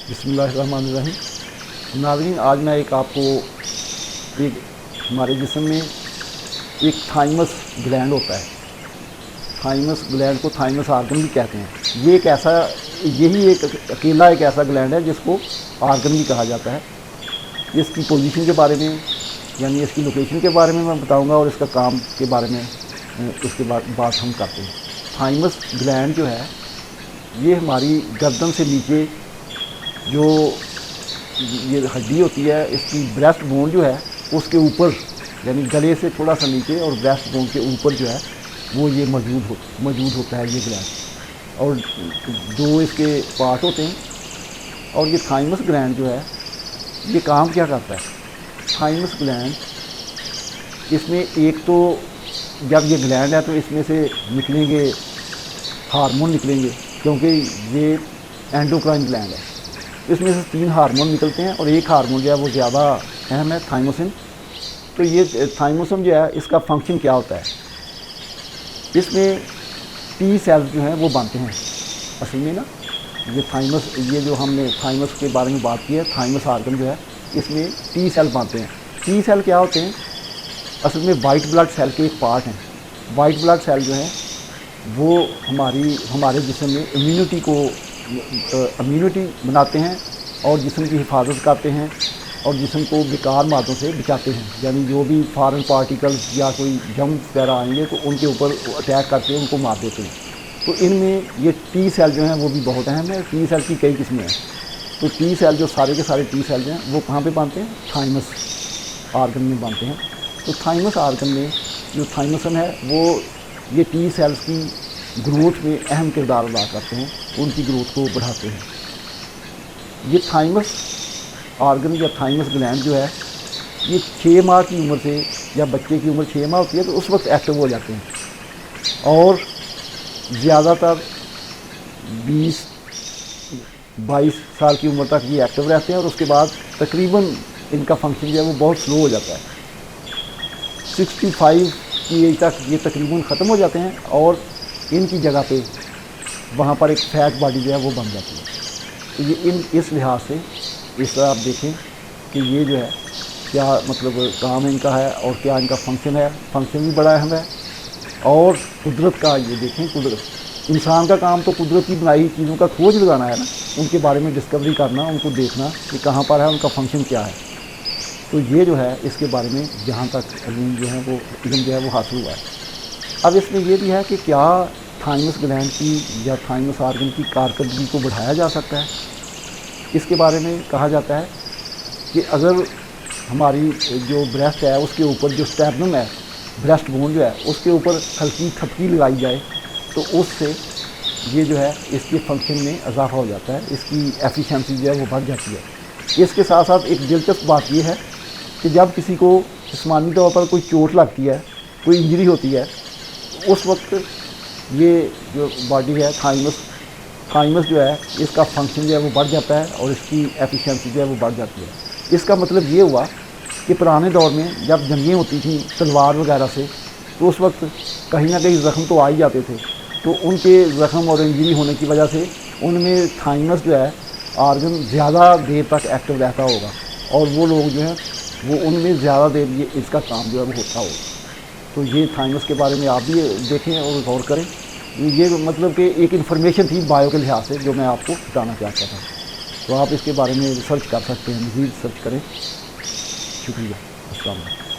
बिस्मिल्लाहिर्रहमानिर्रहीम। नाज़रीन, आज मैं आपको एक हमारे जिस्म में एक थाइमस ग्लैंड होता है। थाइमस ग्लैंड को थाइमस आर्गन भी कहते हैं। ये यही एक अकेला एक ऐसा ग्लैंड है जिसको आर्गन भी कहा जाता है। इसकी पोजीशन के बारे में यानी इसकी लोकेशन के बारे में मैं बताऊंगा और इसका काम के बारे में उसके बाद बात हम करते हैं। थाइमस ग्लैंड जो है ये हमारी गर्दन से नीचे जो ये हड्डी होती है, इसकी ब्रेस्ट बोन जो है उसके ऊपर यानी गले से थोड़ा सा नीचे और ब्रेस्ट बोन के ऊपर जो है वो ये मौजूद होता है ये ग्लैंड। और दो इसके पार्ट होते हैं। और ये थाइमस ग्लैंड जो है ये काम क्या करता है? थाइमस ग्लैंड, इसमें एक तो जब ये ग्लैंड है तो इसमें से निकलेंगे हार्मोन निकलेंगे, क्योंकि ये एंडोक्राइन ग्लैंड है। इसमें से 3 हार्मोन निकलते हैं और एक हार्मोन जो है वो ज़्यादा अहम है, थाइमोसिन। तो ये थाइमोसिन जो है इसका फंक्शन क्या होता है? इसमें टी सेल्स जो हैं वो बनते हैं। असल में ना ये जो हमने थाइमस के बारे में बात की है, थाइमस आर्गन जो है इसमें टी सेल बनते हैं। टी सेल क्या होते हैं? असल में वाइट ब्लड सेल के एक पार्ट हैं। वाइट ब्लड सेल जो है वो हमारे जिस्म में इम्यूनिटी बनाते हैं और जिस्म की हिफाजत करते हैं और जिस्म को बेकार मादों से बचाते हैं। यानी जो भी फॉरेन पार्टिकल्स या कोई जम्स वगैरह आएंगे तो उनके ऊपर अटैक करके उनको मार देते हैं। तो इनमें ये टी सेल जो हैं वो भी बहुत अहम है। टी सेल की कई किस्में हैं। तो टी सेल जो सारे के सारे टी सेल हैं वो कहाँ पे बनते हैं? थाइमस आर्गन में बनते हैं। तो थाइमस आर्गन में जो थाइमोसिन है वो ये टी सेल्स की ग्रोथ में अहम किरदार अदा करते हैं, उनकी ग्रोथ को बढ़ाते हैं। ये थाइमस आर्गन या थाइमस ग्लैंड जो है ये 6 माह की उम्र से, या बच्चे की उम्र 6 माह होती है तो उस वक्त एक्टिव हो जाते हैं और ज़्यादातर 20-22 साल की उम्र तक ये एक्टिव रहते हैं और उसके बाद तकरीबन इनका फंक्शन जो है वो बहुत स्लो हो जाता है। 65 की एज तक ये तकरीबन ख़त्म हो जाते हैं और इनकी जगह पे वहाँ पर एक फैट बॉडी जो है वो बन जाती है। तो ये इस लिहाज से इस तरह आप देखें कि ये जो है क्या मतलब काम इनका है और क्या इनका फंक्शन है। फंक्शन भी बड़ा अहम है। और कुदरत का ये देखें, कुदरत इंसान का काम तो कुदरत की बनाई हुई चीज़ों का खोज लगाना है ना, उनके बारे में डिस्कवरी करना, उनको देखना कि कहाँ पर है, उनका फंक्शन क्या है। तो ये जो है इसके बारे में जहाँ तक इल्म जो है वो इल्म जो है वो हासिल हुआ है। अब इसमें ये भी है कि क्या थाइमस ग्लैंड की या थाइमस आर्गन की कारकर्दगी को बढ़ाया जा सकता है। इसके बारे में कहा जाता है कि अगर हमारी जो ब्रेस्ट है उसके ऊपर जो स्टर्नम है, ब्रेस्ट बोन जो है उसके ऊपर हल्की थपकी लगाई जाए तो उससे ये जो है इसके फंक्शन में इजाफा हो जाता है, इसकी एफिशिएंसी जो है वो बढ़ जाती है। इसके साथ साथ एक दिलचस्प बात ये है कि जब किसी को जिस्मानी तौर पर कोई चोट लगती है, कोई इंजरी होती है, उस वक्त ये जो बॉडी है थाइमस जो है इसका फंक्शन जो है वो बढ़ जाता है और इसकी एफिशिएंसी जो है वो बढ़ जाती है। इसका मतलब ये हुआ कि पुराने दौर में जब जंगें होती थी तलवार वगैरह से, तो उस वक्त कहीं ना कहीं ज़ख्म तो आ ही जाते थे। तो उनके ज़ख्म और इंजरी होने की वजह से उनमें थाइमस जो है आर्गन ज़्यादा देर तक एक्टिव रहता होगा और वो लोग जो हैं वो उनमें ज़्यादा देर ये इसका काम जो है वो होता होगा। तो ये थाइमस के बारे में आप भी देखें और गौर करें। ये मतलब कि एक इन्फॉर्मेशन थी बायो के लिहाज से जो मैं आपको बताना चाहता था। तो आप इसके बारे में रिसर्च कर सकते हैं, मज़ीद सर्च करें। शुक्रिया। अस्सलाम वालेकुम।